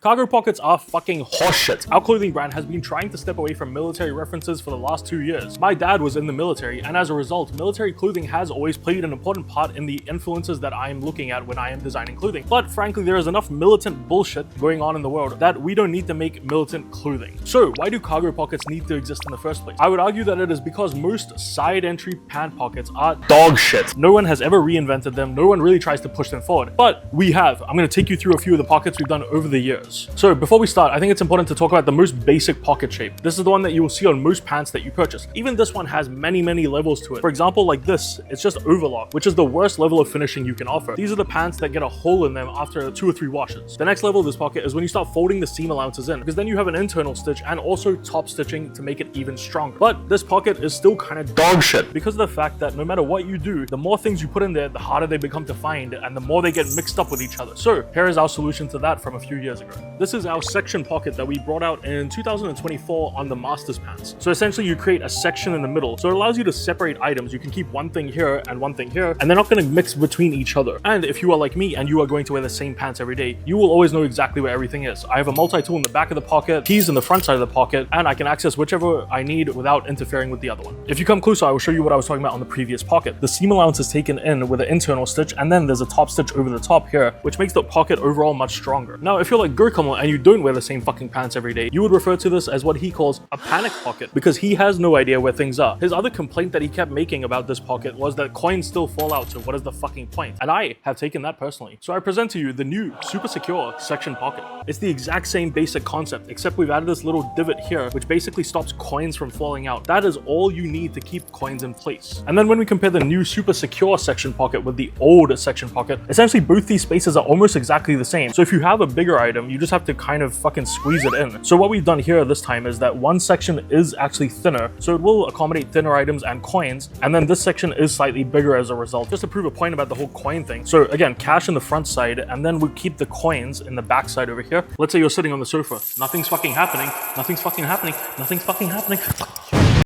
Cargo pockets are fucking horseshit. Our clothing brand has been trying to step away from military references for the last 2 years. My dad was in the military, and as a result, military clothing has always played an important part in the influences that I am looking at when I am designing clothing. But frankly, there is enough militant bullshit going on in the world that we don't need to make militant clothing. So why do cargo pockets need to exist in the first place? I would argue that it is because most side entry pant pockets are dog shit. No one has ever reinvented them. No one really tries to push them forward, but we have. I'm going to take you through a few of the pockets we've done over the years. So before we start, I think it's important to talk about the most basic pocket shape. This is the one that you will see on most pants that you purchase. Even this one has many levels to it. For example, like this, it's just overlock, which is the worst level of finishing you can offer. These are the pants that get a hole in them after 2 or 3 washes. The next level of this pocket is when you start folding the seam allowances in, because then you have an internal stitch and also top stitching to make it even stronger. But this pocket is still kind of dog shit because of the fact that no matter what you do, the more things you put in there, the harder they become to find and the more they get mixed up with each other. So here is our solution to that from a few years ago. This is our section pocket that we brought out in 2024 on the Masters pants. So essentially you create a section in the middle. So it allows you to separate items. You can keep one thing here and one thing here, and they're not going to mix between each other. And if you are like me and you are going to wear the same pants every day, you will always know exactly where everything is. I have a multi-tool in the back of the pocket, keys in the front side of the pocket, and I can access whichever I need without interfering with the other one. If you come closer, I will show you what I was talking about on the previous pocket. The seam allowance is taken in with an internal stitch, and then there's a top stitch over the top here, which makes the pocket overall much stronger. Now, if you're like Gurkamal and you don't wear the same fucking pants every day, you would refer to this as what he calls a panic pocket, because he has no idea where things are. His other complaint that he kept making about this pocket was that coins still fall out, so what is the fucking point? And I have taken that personally. So I present to you the new super secure section pocket. It's the exact same basic concept, except we've added this little divot here, which basically stops coins from falling out. That is all you need to keep coins in place. And then when we compare the new super secure section pocket with the old section pocket, essentially both these spaces are almost exactly the same. So if you have a bigger item, you just have to kind of fucking squeeze it in. So what we've done here this time is that one section is actually thinner, so it will accommodate thinner items and coins, and then this section is slightly bigger as a result, just to prove a point about the whole coin thing. So again, cash in the front side, and then we keep the coins in the back side over here. Let's say you're sitting on the sofa. Nothing's fucking happening. Nothing's fucking happening. Nothing's fucking happening.